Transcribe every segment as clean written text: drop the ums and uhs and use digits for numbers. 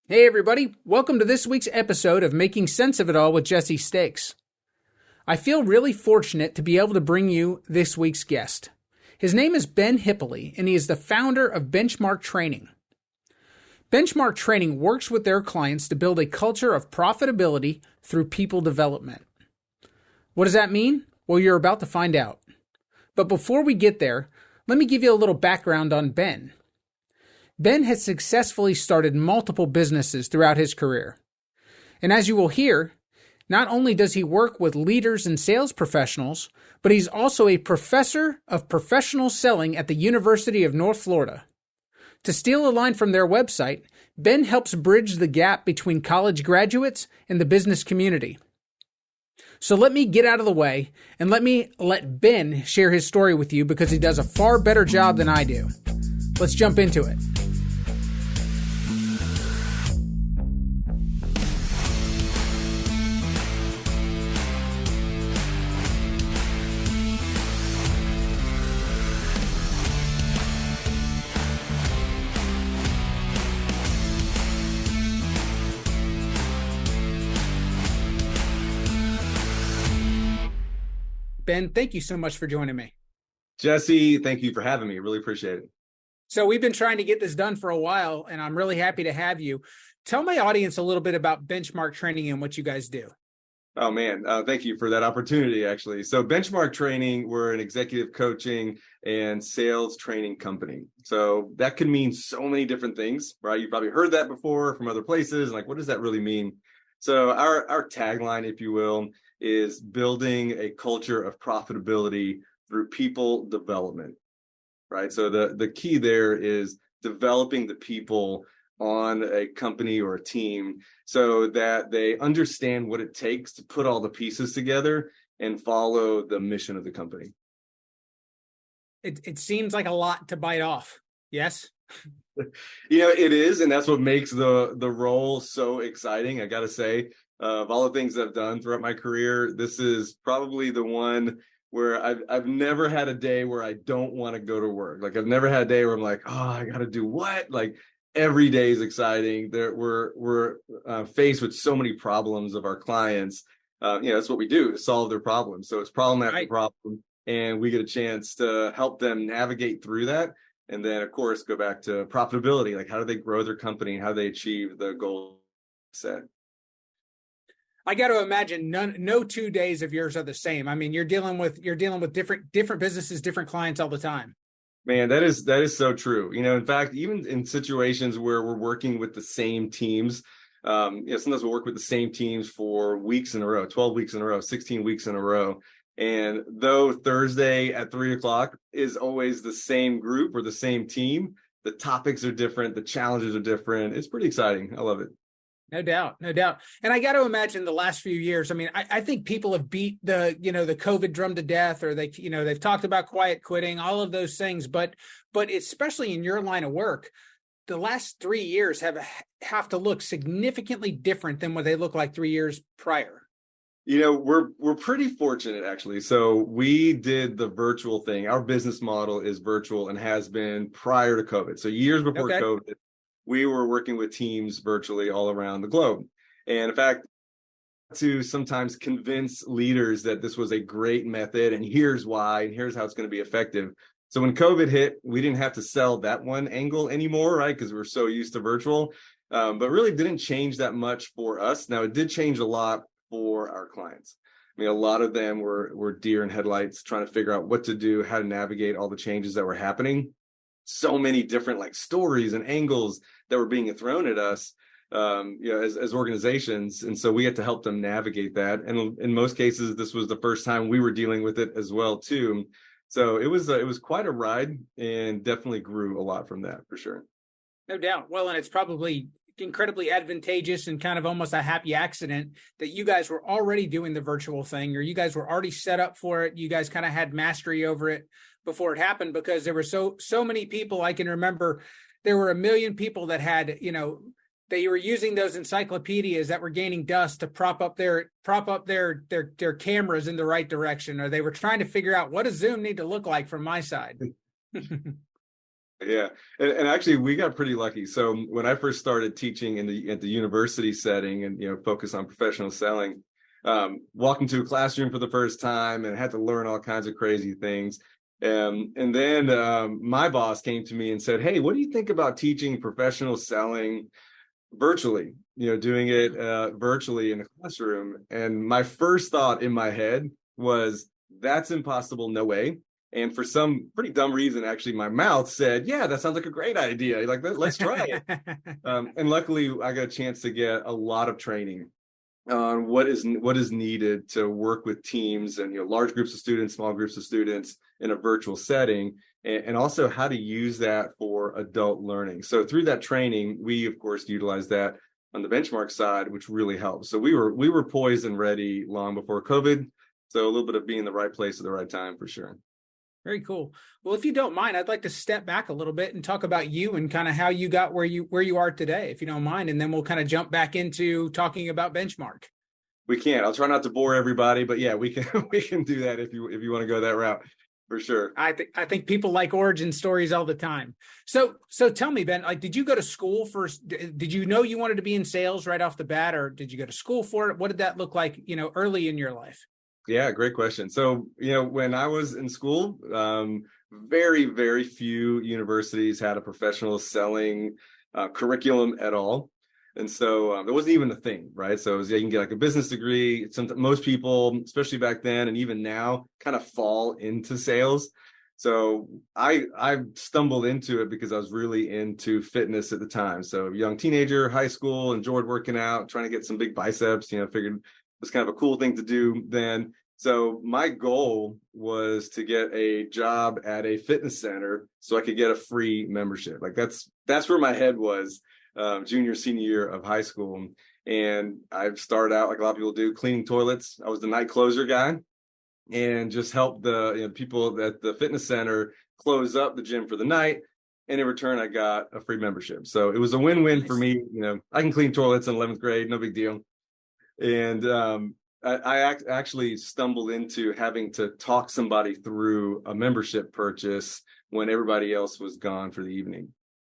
Hey everybody, welcome to this week's episode of Making Sense of It All with Jesse Stakes. I feel really fortunate to be able to bring you this week's guest. His name is Ben Hippeli, and he is the founder of Benchmark Training. Benchmark Training works with their clients to build a culture of profitability through people development. What does that mean? Well, you're about to find out. But before we get there, let me give you a little background on Ben. Ben has successfully started multiple businesses throughout his career. And as you will hear, not only does he work with leaders and sales professionals, but he's also a professor of professional selling at the University of North Florida. To steal a line from their website, Ben helps bridge the gap between college graduates and the business community. So let me get out of the way and let Ben share his story with you because he does a far better job than I do. Let's jump into it. Ben, thank you so much for joining me. Jesse, thank you for having me. Really appreciate it. So we've been trying to get this done for a while, and I'm really happy to have you. Tell my audience a little bit about Benchmark Training and what you guys do. Oh, man. Thank you for that opportunity, actually. So Benchmark Training, we're an executive coaching and sales training company. So that can mean so many different things, right? You've probably heard that before from other places. Like, what does that really mean? So our tagline, if you will, is building a culture of profitability through people development, right? So the key there is developing the people on a company or a team so that they understand what it takes to put all the pieces together and follow the mission of the company. It seems like a lot to bite off. Yes? It is, and that's what makes the role so exciting. I got to say, of all the things I've done throughout my career, this is probably the one where I've never had a day where I don't want to go to work. Like, I've never had a day where I'm like, oh, I got to do what? Like, every day is exciting. We're faced with so many problems of our clients. That's what we do, to solve their problems. So it's problem after problem, and we get a chance to help them navigate through that. And then, of course, go back to profitability. Like, how do they grow their company? How do they achieve the goal set? I got to imagine no 2 days of yours are the same. I mean, you're dealing with different businesses, different clients all the time. Man, that is so true. In fact, even in situations where we're working with the same teams, sometimes we'll work with the same teams for weeks in a row, 12 weeks in a row, 16 weeks in a row. And though Thursday at 3:00 is always the same group or the same team, the topics are different, the challenges are different. It's pretty exciting. I love it. No doubt. And I got to imagine the last few years, I mean, I think people have beat the COVID drum to death, or they've talked about quiet quitting, all of those things. But especially in your line of work, the last 3 years have to look significantly different than what they look like 3 years prior. We're pretty fortunate, actually. So we did the virtual thing. Our business model is virtual and has been prior to COVID. So years before COVID, we were working with teams virtually all around the globe. And in fact, to sometimes convince leaders that this was a great method, and here's why, and here's how it's going to be effective. So when COVID hit, we didn't have to sell that one angle anymore, right? Because we're so used to virtual, but really didn't change that much for us. Now, it did change a lot for our clients. I mean, a lot of them were deer in headlights trying to figure out what to do, how to navigate all the changes that were happening. So many different stories and angles that were being thrown at us, as organizations. And so we had to help them navigate that. And in most cases, this was the first time we were dealing with it as well, too. So it was quite a ride, and definitely grew a lot from that, for sure. No doubt. Well, and it's probably incredibly advantageous and kind of almost a happy accident that you guys were already doing the virtual thing, or you guys were already set up for it. You guys kind of had mastery over it before it happened, because there were so many people. I can remember there were 1 million people that had, they were using those encyclopedias that were gaining dust to prop up their cameras in the right direction, or they were trying to figure out, what does Zoom need to look like from my side? Yeah. And actually we got pretty lucky. So when I first started teaching at the university setting and, focus on professional selling, walking to a classroom for the first time and had to learn all kinds of crazy things. And then my boss came to me and said, "Hey, what do you think about teaching professional selling virtually, doing it virtually in the classroom?" And my first thought in my head was, that's impossible. No way. And for some pretty dumb reason, actually, my mouth said, "Yeah, that sounds like a great idea. Like, let's try it." And luckily, I got a chance to get a lot of training on what is needed to work with teams and large groups of students, small groups of students in a virtual setting, and also how to use that for adult learning. So through that training, we of course utilized that on the benchmark side, which really helped. So we were poised and ready long before COVID. So a little bit of being in the right place at the right time for sure. Very cool. Well, if you don't mind, I'd like to step back a little bit and talk about you and kind of how you got where you are today, if you don't mind, and then we'll kind of jump back into talking about Benchmark. We can. I'll try not to bore everybody, but yeah, we can do that if you want to go that route, for sure. I think people like origin stories all the time. So tell me, Ben, like, did you go to school first? Did you know you wanted to be in sales right off the bat, or did you go to school for it? What did that look like, early in your life? Yeah, great question. So, when I was in school, very, very few universities had a professional selling curriculum at all. And so it wasn't even a thing, right? So you can get like a business degree. Most people, especially back then and even now, kind of fall into sales. So I stumbled into it because I was really into fitness at the time. So young teenager, high school, enjoyed working out, trying to get some big biceps, figured was kind of a cool thing to do then. So my goal was to get a job at a fitness center so I could get a free membership. Like that's where my head was, junior, senior year of high school. And I started out, like a lot of people do, cleaning toilets. I was the night closer guy and just helped the people at the fitness center close up the gym for the night. And in return, I got a free membership. So it was a win-win for me. I can clean toilets in 11th grade, no big deal. And I actually stumbled into having to talk somebody through a membership purchase when everybody else was gone for the evening.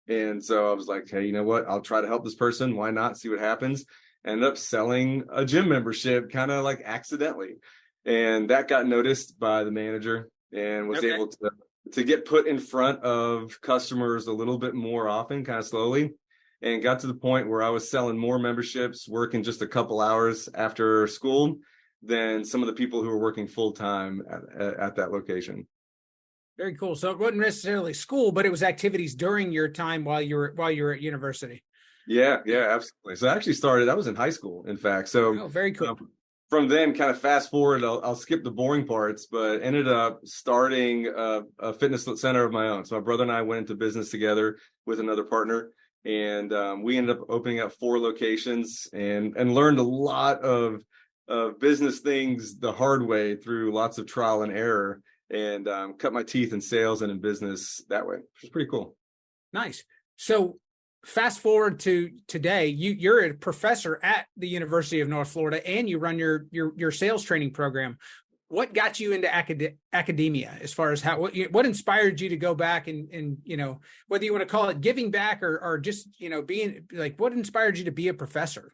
And so I was like, hey, you know what? I'll try to help this person. Why not? See what happens. Ended up selling a gym membership kind of like accidentally. And that got noticed by the manager and was able to get put in front of customers a little bit more often, kind of slowly. And got to the point where I was selling more memberships, working just a couple hours after school than some of the people who were working full time at that location. Very cool. So it wasn't necessarily school, but it was activities during your time while you were at university. Yeah, absolutely. So I actually started, I was in high school, in fact. So very cool. From then, kind of fast forward, I'll skip the boring parts, but ended up starting a fitness center of my own. So my brother and I went into business together with another partner. And we ended up opening up 4 locations and learned a lot of business things the hard way through lots of trial and error, and cut my teeth in sales and in business that way, which is pretty cool. Nice. So fast forward to today, you're a professor at the University of North Florida, and you run your sales training program. What got you into academia, as far as what inspired you to go back and whether you want to call it giving back or just, being like, what inspired you to be a professor?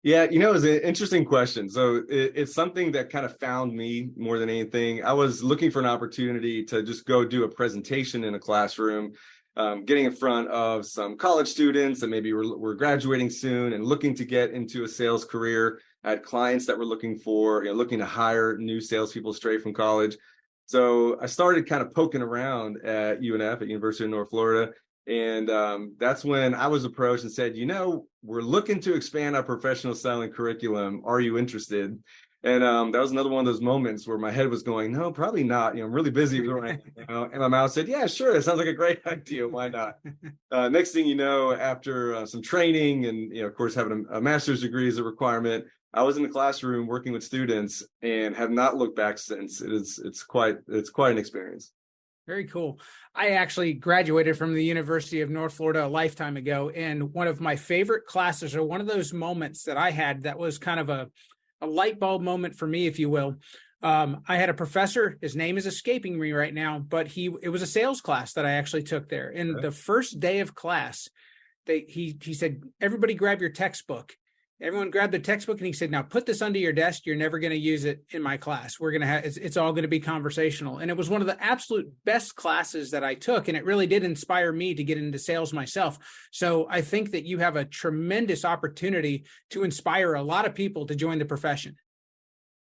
Yeah, it's an interesting question. So it's something that kind of found me more than anything. I was looking for an opportunity to just go do a presentation in a classroom, getting in front of some college students that maybe were graduating soon and looking to get into a sales career. I had clients that were looking to hire new salespeople straight from college. So I started kind of poking around at UNF, at University of North Florida. And that's when I was approached and said, we're looking to expand our professional selling curriculum. Are you interested? And that was another one of those moments where my head was going, no, probably not. I'm really busy. And my mouth said, yeah, sure. That sounds like a great idea. Why not? Next thing you know, after some training and, of course, having a master's degree is a requirement, I was in the classroom working with students and have not looked back since. It's quite an experience. Very cool. I actually graduated from the University of North Florida a lifetime ago. And one of my favorite classes, or one of those moments that I had that was kind of a light bulb moment for me, if you will, I had a professor, his name is escaping me right now, but it was a sales class that I actually took there. And the first day of class, he said, everybody grab your textbook. Everyone grabbed the textbook, and he said, now put this under your desk. You're never going to use it in my class. We're going to have, it's all going to be conversational. And it was one of the absolute best classes that I took. And it really did inspire me to get into sales myself. So I think that you have a tremendous opportunity to inspire a lot of people to join the profession.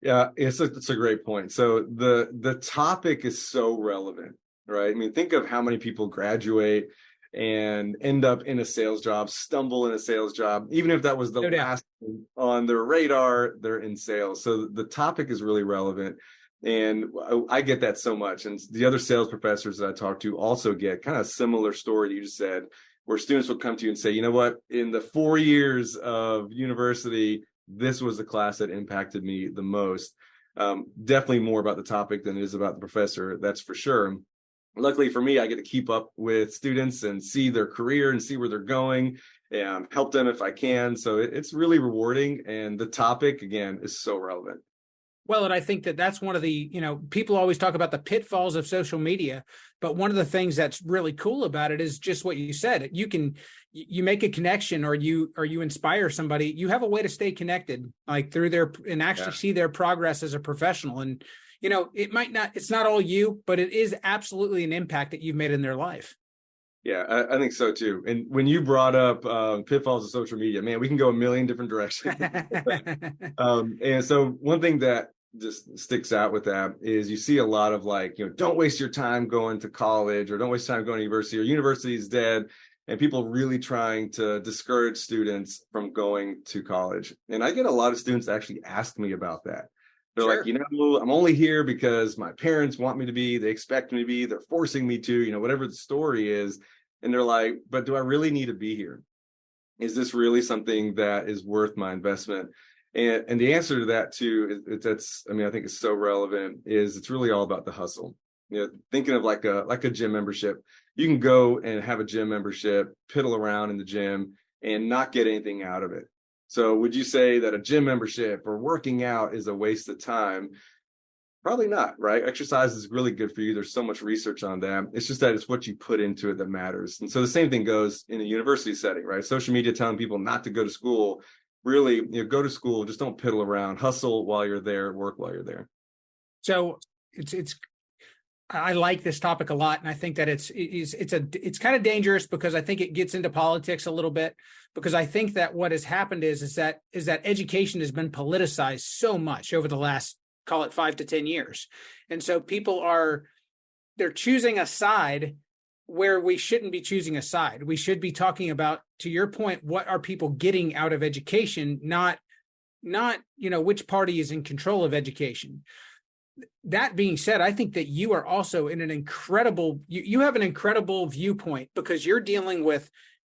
Yeah, it's a great point. So the topic is so relevant, right? I mean, think of how many people graduate and end up in a sales job, stumble in a sales job. Even if that was the last thing on their radar, they're in sales. So the topic is really relevant. And I get that so much. And the other sales professors that I talk to also get kind of a similar story that you just said, where students will come to you and say, you know what, in the 4 years of university, this was the class that impacted me the most. Definitely more about the topic than it is about the professor, that's for sure. Luckily for me, I get to keep up with students and see their career and see where they're going and help them if I can. So it's really rewarding. And the topic, again, is so relevant. Well, and I think that that's one of the, people always talk about the pitfalls of social media, but one of the things that's really cool about it is just what you said. You make a connection, or you inspire somebody. You have a way to stay connected, like through and actually see their progress as a professional. And, it's not all you, but it is absolutely an impact that you've made in their life. Yeah, I think so too. And when you brought up pitfalls of social media, man, we can go a million different directions. And so one thing that just sticks out with that is you see a lot of don't waste your time going to college, or don't waste time going to university, or university is dead, and people really trying to discourage students from going to college. And I get a lot of students actually ask me about that. They're like, I'm only here because my parents want me to be, they expect me to be, they're forcing me to, whatever the story is. And they're like, but do I really need to be here? Is this really something that is worth my investment? And the answer to that too, I think it's so relevant, is it's really all about the hustle. Thinking of like a gym membership, you can go and have a gym membership, piddle around in the gym and not get anything out of it. So would you say that a gym membership or working out is a waste of time? Probably not, right? Exercise is really good for you. There's so much research on that. It's just that it's what you put into it that matters. And so the same thing goes in a university setting, right? Social media telling people not to go to school. Really, go to school, just don't piddle around, hustle while you're there, work while you're there. So I like this topic a lot, and I think that it's kind of dangerous, because I think it gets into politics a little bit, because I think that what has happened is that education has been politicized so much over the last, call it 5 to 10 years. And so people they're choosing a side where we shouldn't be choosing a side. We should be talking about, to your point, what are people getting out of education, not which party is in control of education. That being said, I think that you are also in you have an incredible viewpoint, because you're dealing with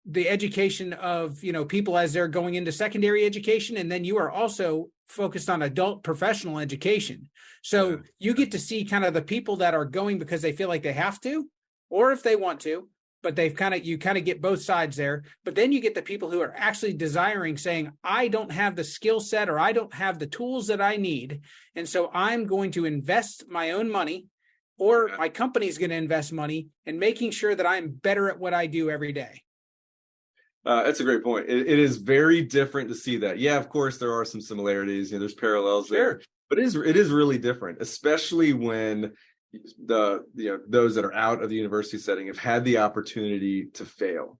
the education of, people as they're going into secondary education. And then you are also focused on adult professional education. So you get to see kind of the people that are going because they feel like they have to, or if they want to, but you kind of get both sides there. But then you get the people who are actually desiring, saying, I don't have the skill set, or I don't have the tools that I need. And so I'm going to invest my own money, or my company's going to invest money in making sure that I'm better at what I do every day. That's a great point. It is very different to see that. Yeah, of course, there are some similarities. There's parallels there, but it is really different, especially when those that are out of the university setting have had the opportunity to fail.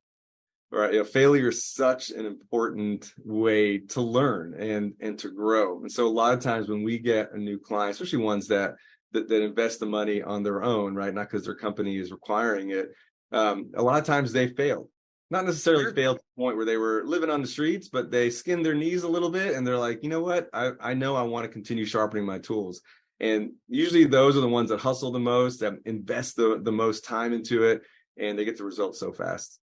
Right? Failure is such an important way to learn and to grow. And so a lot of times when we get a new client, especially ones that invest the money on their own, right, not because their company is requiring it, a lot of times they fail. Not necessarily failed to the point where they were living on the streets, but they skinned their knees a little bit, and they're like, you know what? I know I want to continue sharpening my tools. And usually those are the ones that hustle the most, that invest the most time into it, and they get the results so fast.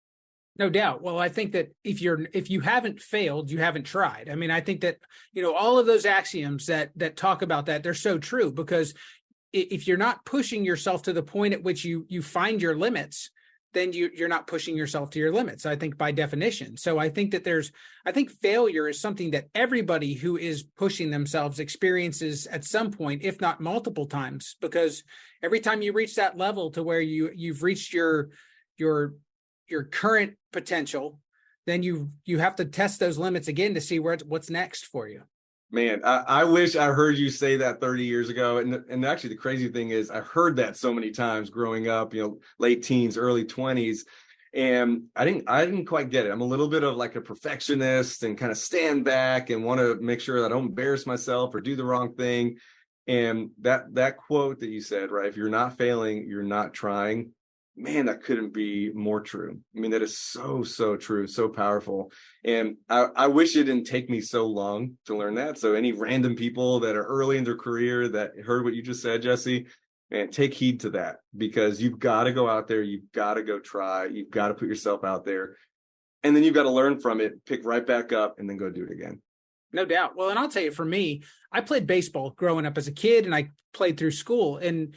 No doubt. Well, I think that if you haven't failed, you haven't tried. I mean, I think that, all of those axioms that talk about that, they're so true, because if you're not pushing yourself to the point at which you find your limits, then you're not pushing yourself to your limits, I think, by definition. So I think that I think failure is something that everybody who is pushing themselves experiences at some point, if not multiple times, because every time you reach that level to where you've reached your current potential, then you have to test those limits again to see what's next for you. Man, I wish I heard you say that 30 years ago. And actually the crazy thing is I heard that so many times growing up, late teens, early 20s. And I didn't quite get it. I'm a little bit of like a perfectionist and kind of stand back and want to make sure that I don't embarrass myself or do the wrong thing. And that quote that you said, right? If you're not failing, you're not trying. Man, that couldn't be more true. I mean, that is so, so true, so powerful. And I wish it didn't take me so long to learn that. So any random people that are early in their career that heard what you just said, Jesse, man, take heed to that, because you've got to go out there. You've got to go try. You've got to put yourself out there. And then you've got to learn from it, pick right back up, and then go do it again. No doubt. Well, and I'll tell you, for me, I played baseball growing up as a kid, and I played through school. And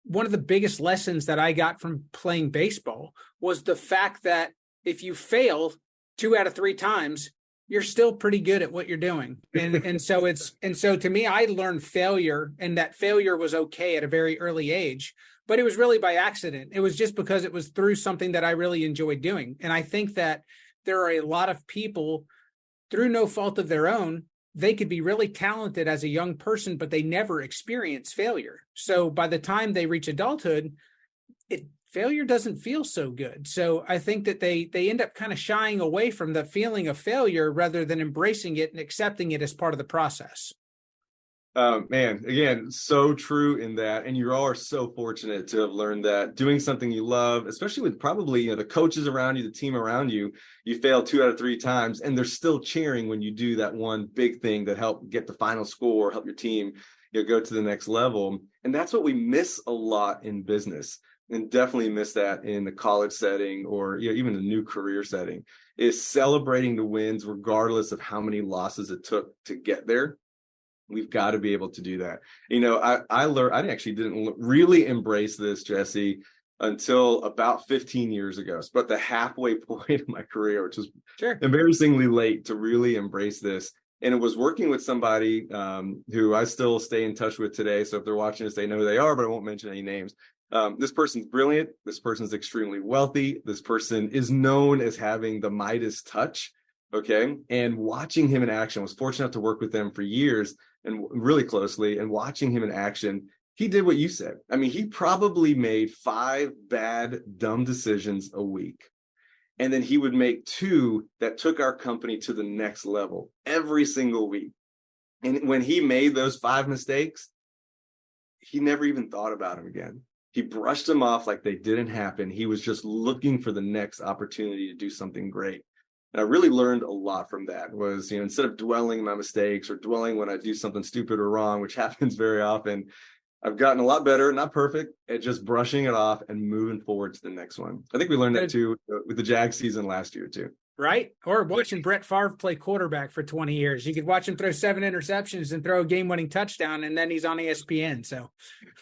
one of the biggest lessons that I got from playing baseball was the fact that if you fail 2 out of 3 times, you're still pretty good at what you're doing. And so to me, I learned failure, and that failure was okay at a very early age, but it was really by accident. It was just because it was through something that I really enjoyed doing. And I think that there are a lot of people, through no fault of their own, they could be really talented as a young person, but they never experience failure. So by the time they reach adulthood, failure doesn't feel so good. So I think that they end up kind of shying away from the feeling of failure rather than embracing it and accepting it as part of the process. Man, again, so true in that. And you all are so fortunate to have learned that doing something you love, especially with probably the coaches around you, the team around you, you fail 2 out of 3 times, and they're still cheering when you do that one big thing that helped get the final score, help your team go to the next level. And that's what we miss a lot in business, and definitely miss that in the college setting or even the new career setting, is celebrating the wins regardless of how many losses it took to get there. We've got to be able to do that. I learned, I actually didn't really embrace this, Jesse, until about 15 years ago. It's about the halfway point of my career, which was embarrassingly late to really embrace this. And it was working with somebody who I still stay in touch with today. So if they're watching this, they know who they are, but I won't mention any names. This person's brilliant. This person's extremely wealthy. This person is known as having the Midas touch. Okay. And watching him in action, I was fortunate enough to work with them for years and really closely, and watching him in action, he did what you said. I mean, he probably made 5 bad, dumb decisions a week. And then he would make 2 that took our company to the next level every single week. And when he made those 5 mistakes, he never even thought about them again. He brushed them off like they didn't happen. He was just looking for the next opportunity to do something great. And I really learned a lot from that. Was, instead of dwelling on my mistakes or dwelling when I do something stupid or wrong, which happens very often, I've gotten a lot better, not perfect, at just brushing it off and moving forward to the next one. I think we learned that too with the Jag season last year too. Right? Or watching Brett Favre play quarterback for 20 years. You could watch him throw 7 interceptions and throw a game-winning touchdown, and then he's on ESPN. So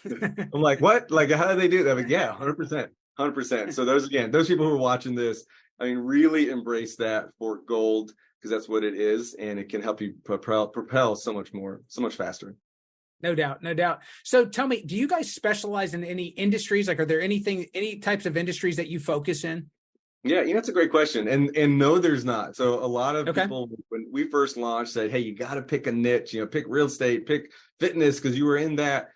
I'm like, what? Like, how do they do that? Like, yeah, 100%. So those people who are watching this, I mean, really embrace that for gold, because that's what it is, and it can help you propel so much faster. No doubt. So tell me, do you guys specialize in any industries? Like, are there any types of industries that you focus in? Yeah, that's a great question. And no, there's not. So a lot of people, when we first launched, said, hey, you got to pick a niche, pick real estate, pick fitness, because you were in that,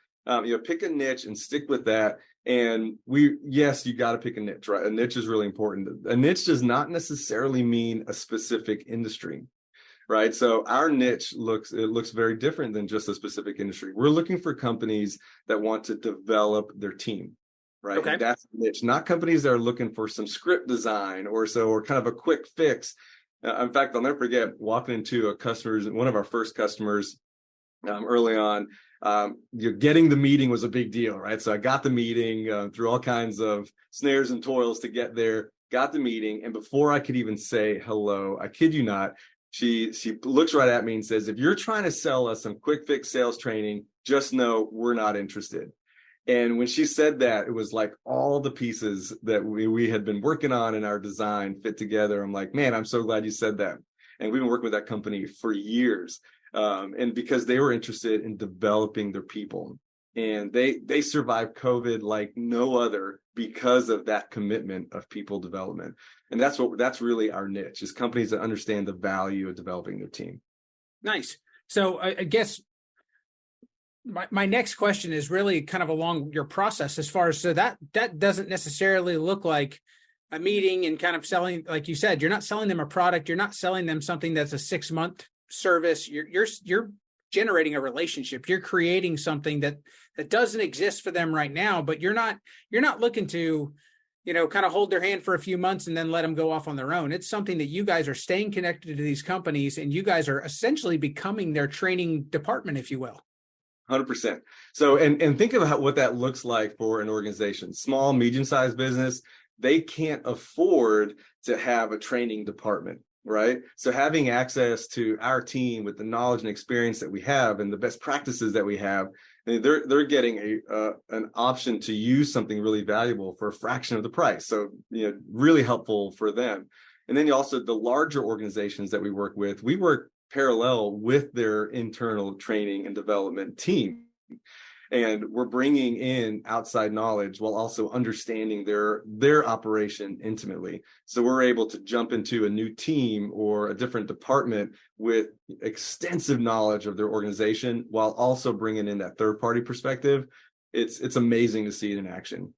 pick a niche and stick with that. And you got to pick a niche, right? A niche is really important. A niche does not necessarily mean a specific industry, right? So our niche looks very different than just a specific industry. We're looking for companies that want to develop their team, right? Okay. That's the niche, not companies that are looking for some script design or kind of a quick fix. In fact, I'll never forget walking into one of our first customers early on. Getting the meeting was a big deal, right? So I got the meeting through all kinds of snares and toils to get there, got the meeting. And before I could even say hello, I kid you not, she looks right at me and says, if you're trying to sell us some quick fix sales training, just know we're not interested. And when she said that, it was like all the pieces that we had been working on in our design fit together. I'm like, man, I'm so glad you said that. And we've been working with that company for years. And because they were interested in developing their people. And they survived COVID like no other because of that commitment of people development. And that's really our niche, is companies that understand the value of developing their team. Nice. So I guess my next question is really kind of along your process as far as, so that doesn't necessarily look like a meeting and kind of selling, like you said, you're not selling them a product. You're not selling them something that's a 6-month service. You're generating a relationship. You're creating something that doesn't exist for them right now, but you're not looking to, kind of hold their hand for a few months and then let them go off on their own. It's something that you guys are staying connected to these companies, and you guys are essentially becoming their training department, if you will. 100%. So, and think about what that looks like for an organization, small, medium-sized business. They can't afford to have a training department, right? So having access to our team with the knowledge and experience that we have and the best practices that we have, they're getting an option to use something really valuable for a fraction of the price. So, really helpful for them. And then also the larger organizations that we work parallel with their internal training and development team. And we're bringing in outside knowledge while also understanding their operation intimately. So we're able to jump into a new team or a different department with extensive knowledge of their organization while also bringing in that third-party perspective. It's amazing to see it in action.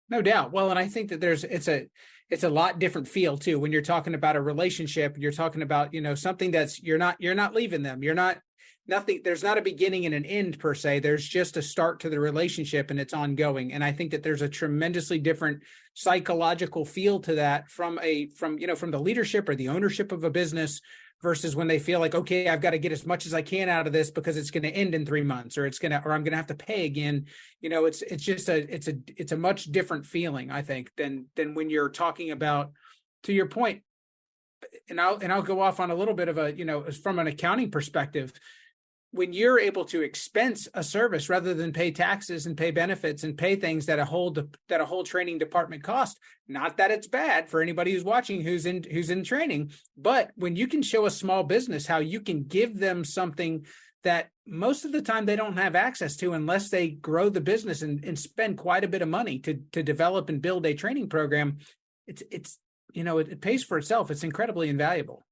No doubt. Well, and I think that it's a lot different feel too. When you're talking about a relationship, you're talking about, something that's, you're not leaving them. There's not a beginning and an end per se. There's just a start to the relationship, and it's ongoing. And I think that there's a tremendously different psychological feel to that from the leadership or the ownership of a business versus when they feel like, okay, I've got to get as much as I can out of this because it's going to end in 3 months, or I'm going to have to pay again. It's a much different feeling, I think, than when you're talking about, to your point. And I'll go off on a little bit of from an accounting perspective. When you're able to expense a service rather than pay taxes and pay benefits and pay things that a whole training department cost, not that it's bad for anybody who's watching who's in training, but when you can show a small business how you can give them something that most of the time they don't have access to unless they grow the business and spend quite a bit of money to develop and build a training program, it pays for itself. It's incredibly invaluable.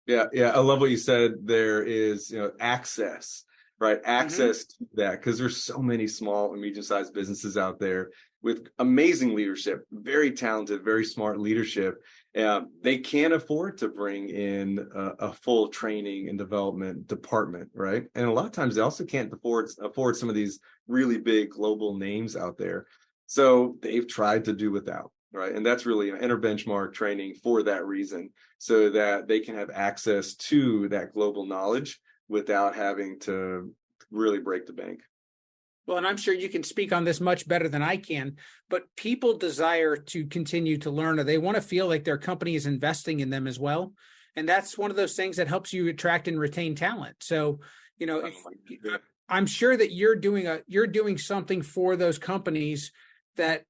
Yeah. I love what you said. There is, access, right? Access to that, because there's so many small and medium-sized businesses out there with amazing leadership, very talented, very smart leadership. They can't afford to bring in a full training and development department, right? And a lot of times they also can't afford some of these really big global names out there. So they've tried to do without. Right. And that's really enter benchmark training for that reason, so that they can have access to that global knowledge without having to really break the bank. Well, and I'm sure you can speak on this much better than I can, but people desire to continue to learn, or they want to feel like their company is investing in them as well. And that's one of those things that helps you attract and retain talent. So, I'm sure that you're doing something for those companies that,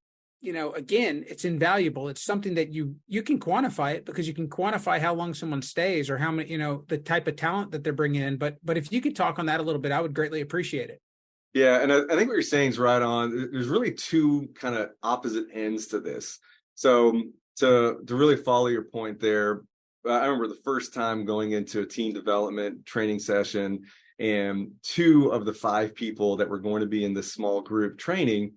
again, it's invaluable. It's something that you can quantify it, because you can quantify how long someone stays or how many, the type of talent that they're bringing in. But if you could talk on that a little bit, I would greatly appreciate it. Yeah. And I think what you're saying is right on. There's really two kind of opposite ends to this. So to really follow your point there, I remember the first time going into a team development training session, and 2 of the 5 people that were going to be in this small group training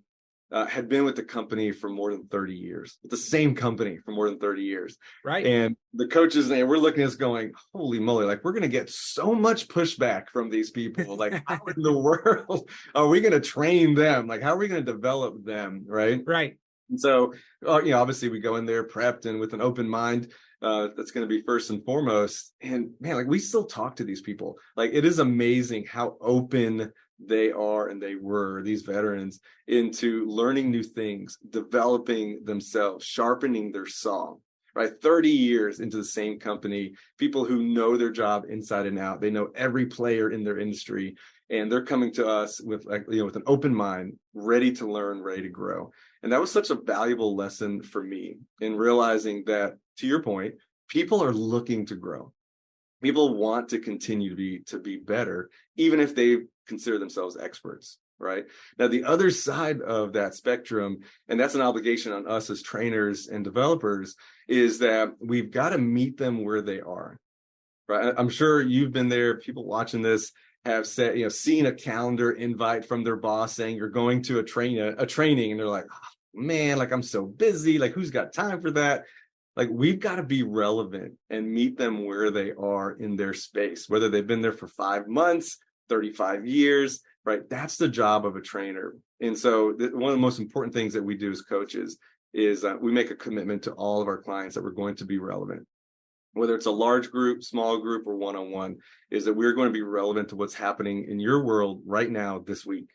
had been with the company for more than 30 years, with the same company for more than 30 years. Right. And the coaches, we're looking at us going, holy moly, like, we're going to get so much pushback from these people. Like, how in the world are we going to train them? Like, how are we going to develop them? Right. Right. And so, obviously we go in there prepped and with an open mind. That's going to be first and foremost. And man, like, we still talk to these people. Like, it is amazing how open they are, and they were, these veterans, into learning new things, developing themselves, sharpening their saw, right? 30 years into the same company, people who know their job inside and out. They know every player in their industry. and they're coming to us with with an open mind, ready to learn, ready to grow. And that was such a valuable lesson for me in realizing that, to your point, people are looking to grow. People want to continue to be better, even if they consider themselves experts, right? Now, the other side of that spectrum, and that's an obligation on us as trainers and developers, is that we've got to meet them where they are, right? I'm sure you've been there. People watching this have said, seen a calendar invite from their boss saying you're going to a training, and they're like, oh, man, like I'm so busy. Like, who's got time for that? Like, we've got to be relevant and meet them where they are in their space, whether they've been there for 5 months, 35 years, right? That's the job of a trainer. And so one of the most important things that we do as coaches is we make a commitment to all of our clients that we're going to be relevant. Whether it's a large group, small group, or one-on-one, is that we're going to be relevant to what's happening in your world right now, this week,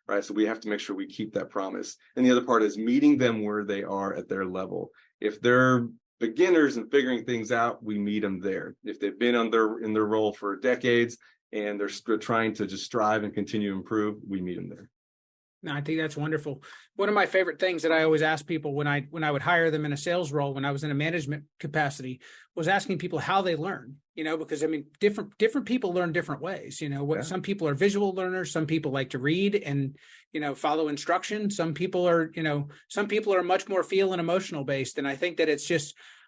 right? So we have to make sure we keep that promise. And the other part is meeting them where they are at their level. If they're beginners and figuring things out, we meet them there. If they've been in their role for decades and they're trying to just strive and continue to improve, we meet them there. No, I think that's wonderful. One of my favorite things that I always ask people when I would hire them in a sales role, when I was in a management capacity, was asking people how they learn, because different people learn different ways. Some people are visual learners, some people like to read and, follow instruction. Some people are much more feel and emotional based. And I think that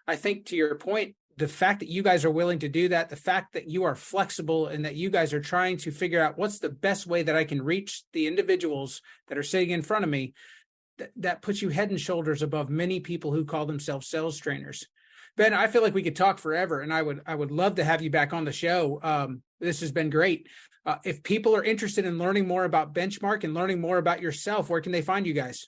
I think to your point, the fact that you guys are willing to do that, the fact that you are flexible and that you guys are trying to figure out what's the best way that I can reach the individuals that are sitting in front of me, that puts you head and shoulders above many people who call themselves sales trainers. Ben, I feel like we could talk forever, and I would love to have you back on the show. This has been great. If people are interested in learning more about Benchmark and learning more about yourself, where can they find you guys?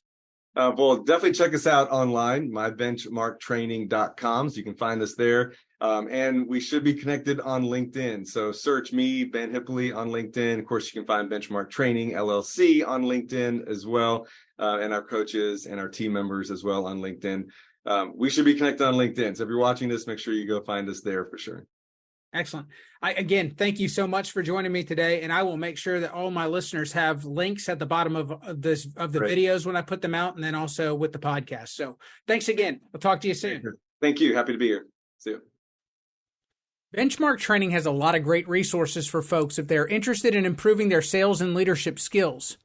Well, definitely check us out online, mybenchmarktraining.com. So you can find us there. And we should be connected on LinkedIn. So search me, Ben Hippeli, on LinkedIn. Of course, you can find Benchmark Training, LLC, on LinkedIn as well, and our coaches and our team members as well on LinkedIn. We should be connected on LinkedIn. So if you're watching this, make sure you go find us there for sure. Excellent. Again, thank you so much for joining me today. And I will make sure that all my listeners have links at the bottom of the videos when I put them out, and then also with the podcast. So thanks again. I'll talk to you soon. Thank you. Happy to be here. See you. Benchmark Training has a lot of great resources for folks if they're interested in improving their sales and leadership skills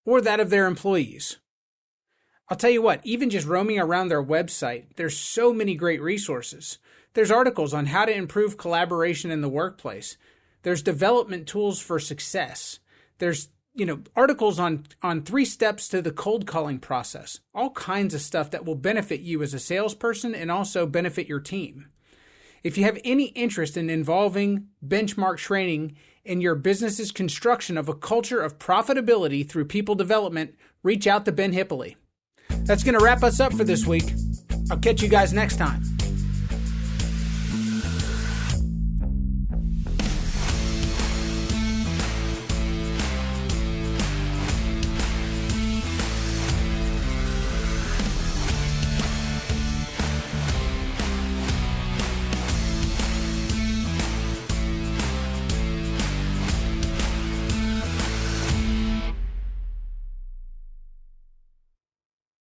or that of their employees. I'll tell you what, even just roaming around their website, there's so many great resources. There's articles on how to improve collaboration in the workplace. There's development tools for success. There's, articles on 3 steps to the cold calling process. All kinds of stuff that will benefit you as a salesperson and also benefit your team. If you have any interest in involving Benchmark Training in your business's construction of a culture of profitability through people development, reach out to Ben Hippeli. That's going to wrap us up for this week. I'll catch you guys next time.